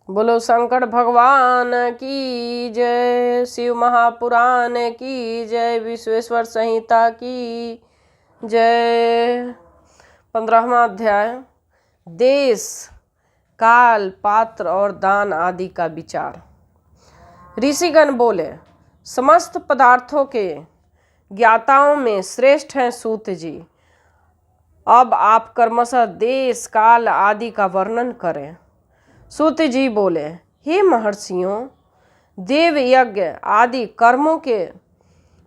बोलो शंकर भगवान की जय, शिव महापुराण की जय, विश्वेश्वर संहिता की जय। 15वां अध्याय देश, काल, पात्र और दान आदि का विचार। ऋषिगण बोले, समस्त पदार्थों के ज्ञाताओं में श्रेष्ठ हैं सूत जी। अब आप क्रमशः देश, काल आदि का वर्णन करें। सूत जी बोले, हे महर्षियों, देव यज्ञ आदि कर्मों के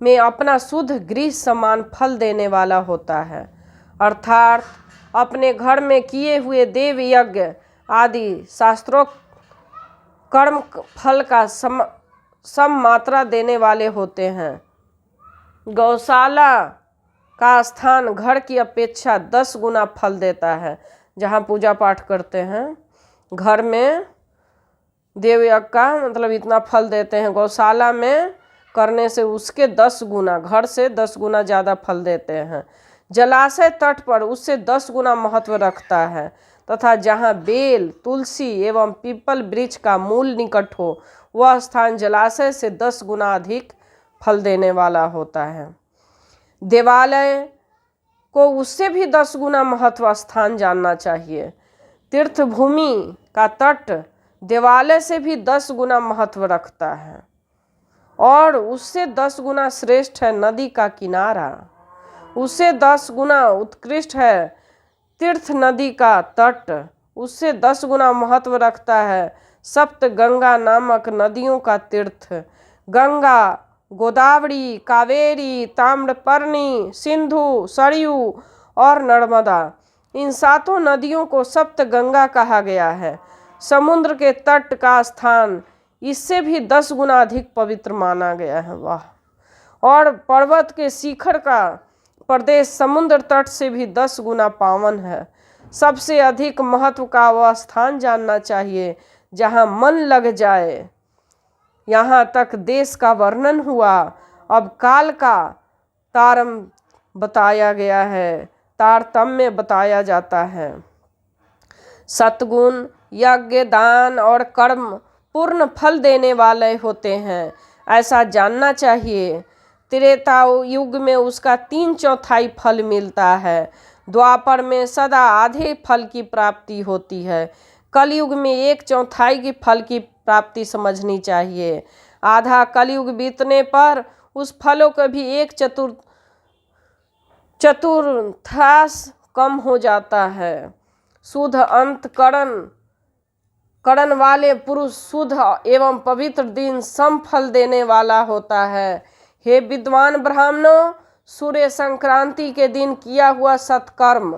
में अपना शुद्ध गृह समान फल देने वाला होता है, अर्थात अपने घर में किए हुए देव यज्ञ आदि शास्त्रोक्त कर्म फल का सम मात्रा देने वाले होते हैं। गौशाला का स्थान घर की अपेक्षा 10 गुना फल देता है। जहाँ पूजा पाठ करते हैं घर में देवयज्ञ का मतलब इतना फल देते हैं, गौशाला में करने से उसके 10 गुना, घर से 10 गुना ज़्यादा फल देते हैं। जलाशय तट पर उससे 10 गुना महत्व रखता है तथा जहाँ बेल, तुलसी एवं पीपल वृक्ष का मूल निकट हो वह स्थान जलाशय से 10 गुना अधिक फल देने वाला होता है। देवालय को उससे भी 10 गुना महत्व स्थान जानना चाहिए। तीर्थ भूमि का तट देवालय से भी 10 गुना महत्व रखता है और उससे 10 गुना श्रेष्ठ है नदी का किनारा। उससे 10 गुना उत्कृष्ट है तीर्थ नदी का तट। उससे 10 गुना महत्व रखता है सप्त गंगा नामक नदियों का तीर्थ। गंगा, गोदावरी, कावेरी, ताम्रपर्णी, सिंधु, सरयू और नर्मदा, इन 7 नदियों को सप्त गंगा कहा गया है। समुद्र के तट का स्थान इससे भी 10 गुना अधिक पवित्र माना गया है। वाह! और पर्वत के शिखर का प्रदेश समुद्र तट से भी 10 गुना पावन है। सबसे अधिक महत्व का वह स्थान जानना चाहिए जहाँ मन लग जाए। यहाँ तक देश का वर्णन हुआ। अब काल का बताया गया है, तारतम्य बताया जाता है। सतगुण यज्ञ, दान और कर्म पूर्ण फल देने वाले होते हैं, ऐसा जानना चाहिए। त्रेता युग में उसका 3/4 फल मिलता है। द्वापर में सदा आधे फल की प्राप्ति होती है। कलयुग में 1/4 की फल की प्राप्ति समझनी चाहिए। आधा कलयुग बीतने पर उस फलों का भी 1/4 कम हो जाता है। शुद्ध अंतकरण वाले पुरुष शुद्ध एवं पवित्र दिन सम फल देने वाला होता है। हे विद्वान ब्राह्मणों, सूर्य संक्रांति के दिन किया हुआ सत्कर्म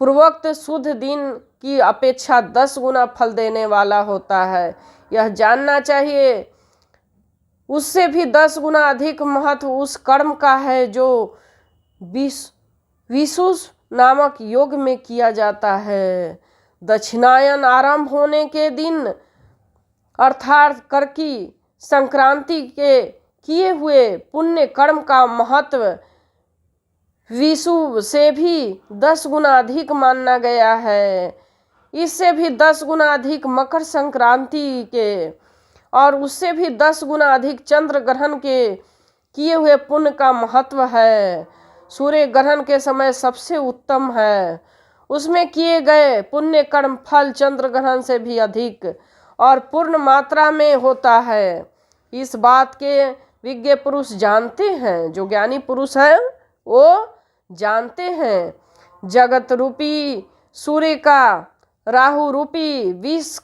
पूर्वोक्त शुद्ध दिन की अपेक्षा 10 गुना फल देने वाला होता है, यह जानना चाहिए। उससे भी 10 गुना अधिक महत्व उस कर्म का है जो विशुष नामक योग में किया जाता है। दक्षिणायन आरंभ होने के दिन अर्थात करकी संक्रांति के किए हुए पुण्य कर्म का महत्व विषु से भी 10 गुना अधिक माना गया है। इससे भी 10 गुना अधिक मकर संक्रांति के और उससे भी 10 गुना अधिक चंद्र ग्रहण के किए हुए पुण्य का महत्व है। सूर्य ग्रहण के समय सबसे उत्तम है। उसमें किए गए पुण्य कर्म फल चंद्र ग्रहण से भी अधिक और पूर्ण मात्रा में होता है। इस बात के विज्ञ पुरुष जानते हैं, जो ज्ञानी पुरुष है वो जानते हैं। जगत रूपी सूर्य का राहु रूपी विष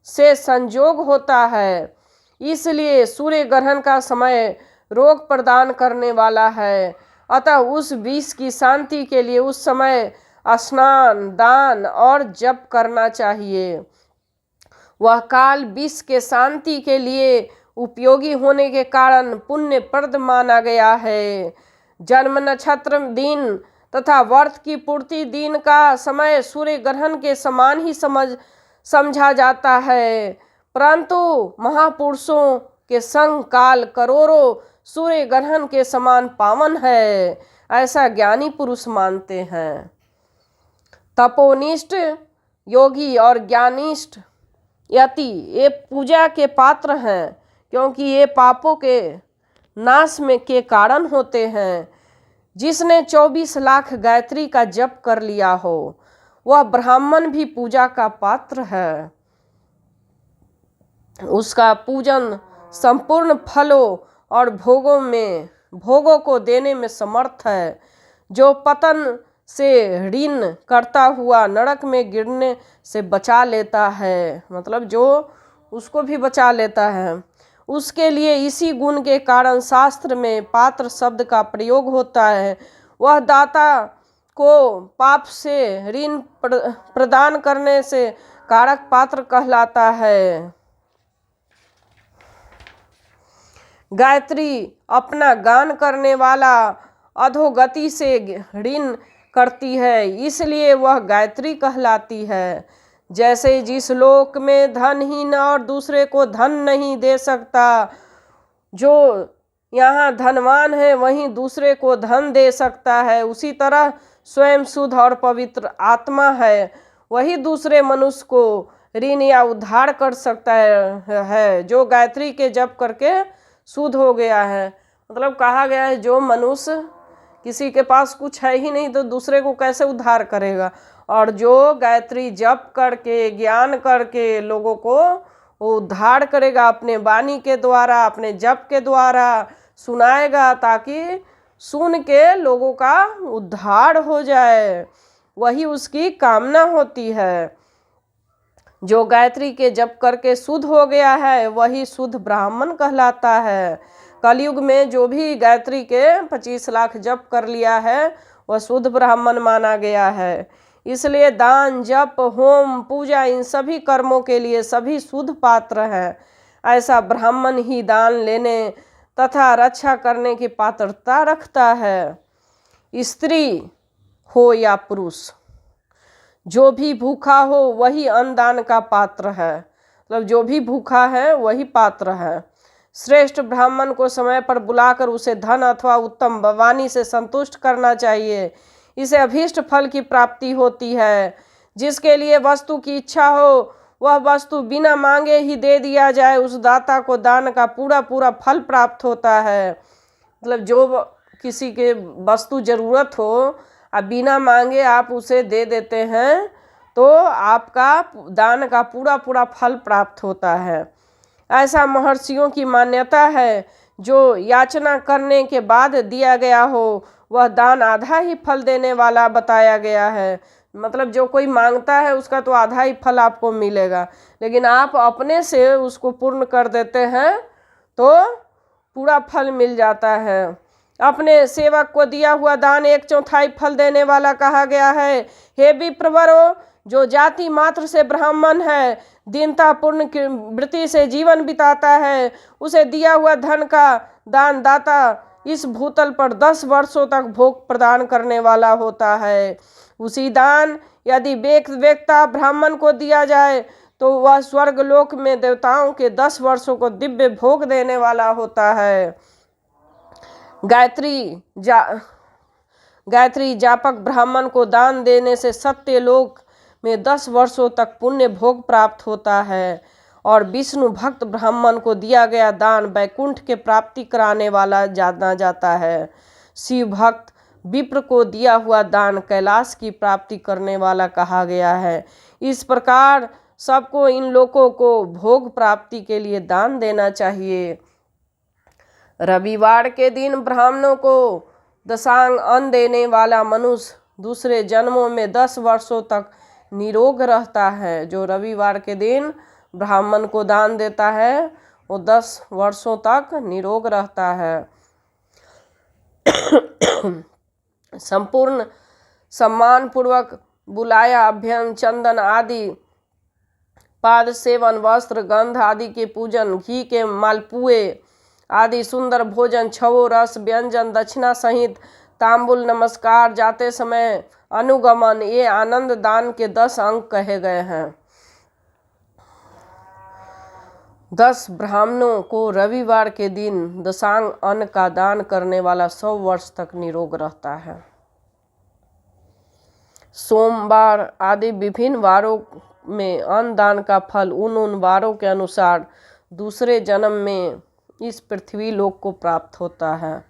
से संयोग होता है, इसलिए सूर्य ग्रहण का समय रोग प्रदान करने वाला है। अतः उस विष की शांति के लिए उस समय स्नान, दान और जप करना चाहिए। वह काल विष के शांति के लिए उपयोगी होने के कारण पुण्यप्रद माना गया है। जन्म नक्षत्र दिन तथा वर्ष की पूर्ति दिन का समय सूर्य ग्रहण के समान ही समझा जाता है, परंतु महापुरुषों के संग काल करोड़ों सूर्य ग्रहण के समान पावन है, ऐसा ज्ञानी पुरुष मानते हैं। तपोनिष्ठ योगी और ज्ञानिष्ठ यति ये पूजा के पात्र हैं, क्योंकि ये पापों के नाश में के कारण होते हैं। जिसने 24 लाख गायत्री का जप कर लिया हो वह ब्राह्मण भी पूजा का पात्र है। उसका पूजन संपूर्ण फलों और भोगों को देने में समर्थ है। जो पतन से ऋण करता हुआ नरक में गिरने से बचा लेता है, मतलब जो उसको भी बचा लेता है, उसके लिए इसी गुण के कारण शास्त्र में पात्र शब्द का प्रयोग होता है। वह दाता को पाप से ऋण प्रदान करने से कारक पात्र कहलाता है। गायत्री अपना गान करने वाला अधोगति से ऋण करती है, इसलिए वह गायत्री कहलाती है। जैसे जिस लोक में धनहीन और दूसरे को धन नहीं दे सकता, जो यहाँ धनवान है वहीं दूसरे को धन दे सकता है, उसी तरह स्वयं शुद्ध और पवित्र आत्मा है, वही दूसरे मनुष्य को ऋण या उद्धार कर सकता है जो गायत्री के जप करके शुद्ध हो गया है। मतलब कहा गया है जो मनुष्य किसी के पास कुछ है ही नहीं तो दूसरे को कैसे उद्धार करेगा, और जो गायत्री जप करके ज्ञान करके लोगों को उद्धार करेगा अपने वाणी के द्वारा, अपने जप के द्वारा सुनाएगा, ताकि सुन के लोगों का उद्धार हो जाए, वही उसकी कामना होती है। जो गायत्री के जप करके शुद्ध हो गया है वही शुद्ध ब्राह्मण कहलाता है। कलयुग में जो भी गायत्री के 25 लाख जप कर लिया है वह शुद्ध ब्राह्मण माना गया है। इसलिए दान, जप, होम, पूजा इन सभी कर्मों के लिए सभी शुद्ध पात्र हैं। ऐसा ब्राह्मण ही दान लेने तथा रक्षा करने की पात्रता रखता है। स्त्री हो या पुरुष, जो भी भूखा हो वही अन्नदान का पात्र है। मतलब जो भी भूखा है वही पात्र है। श्रेष्ठ ब्राह्मण को समय पर बुलाकर उसे धन अथवा उत्तम वाणी से संतुष्ट करना चाहिए। इसे अभीष्ट फल की प्राप्ति होती है। जिसके लिए वस्तु की इच्छा हो वह वस्तु बिना मांगे ही दे दिया जाए, उस दाता को दान का पूरा पूरा फल प्राप्त होता है। मतलब जो किसी के वस्तु जरूरत हो अब बिना मांगे आप उसे दे देते हैं तो आपका दान का पूरा पूरा फल प्राप्त होता है। ऐसा महर्षियों की मान्यता है। जो याचना करने के बाद दिया गया हो वह दान आधा ही फल देने वाला बताया गया है। मतलब जो कोई मांगता है उसका तो आधा ही फल आपको मिलेगा, लेकिन आप अपने से उसको पूर्ण कर देते हैं तो पूरा फल मिल जाता है। अपने सेवक को दिया हुआ दान 1/4 फल देने वाला कहा गया है। हे विप्रवरो, जो जाति मात्र से ब्राह्मण है, दीनता पूर्ण वृत्ति से जीवन बिताता है, उसे दिया हुआ धन का दान दाता इस भूतल पर 10 वर्षों तक भोग प्रदान करने वाला होता है। उसी दान यदि वेक्ता ब्राह्मण को दिया जाए तो वह स्वर्ग लोक में देवताओं के 10 वर्षों को दिव्य भोग देने वाला होता है। गायत्री जापक ब्राह्मण को दान देने से सत्य लोक में 10 वर्षों तक पुण्य भोग प्राप्त होता है, और विष्णु भक्त ब्राह्मण को दिया गया दान वैकुंठ के प्राप्ति कराने वाला जाना जाता है। शिव भक्त विप्र को दिया हुआ दान कैलाश की प्राप्ति करने वाला कहा गया है। इस प्रकार सबको इन लोगों को भोग प्राप्ति के लिए दान देना चाहिए। रविवार के दिन ब्राह्मणों को दशांग अन्न देने वाला मनुष्य दूसरे जन्मों में 10 वर्षों तक निरोग रहता है। जो रविवार के दिन ब्राह्मण को दान देता है वो 10 वर्षों तक निरोग रहता है। संपूर्ण सम्मान पूर्वक बुलाया, अभ्यंग, चंदन आदि, पाद सेवन, वस्त्र, गंध आदि के पूजन, घी के मालपुए आदि सुंदर भोजन, छवो, रस, व्यंजन, दक्षिणा सहित तांबुल, नमस्कार, जाते समय अनुगमन, ये आनंद दान के 10 अंग कहे गए हैं। 10 ब्राह्मणों को रविवार के दिन दशांग अन्न का दान करने वाला 100 वर्ष तक निरोग रहता है। सोमवार आदि विभिन्न वारों में अन्न दान का फल उन उन वारों के अनुसार दूसरे जन्म में इस पृथ्वी लोक को प्राप्त होता है।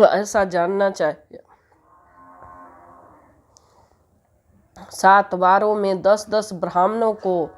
ऐसा जानना चाहिए। 7 वारों में 10-10 ब्राह्मणों को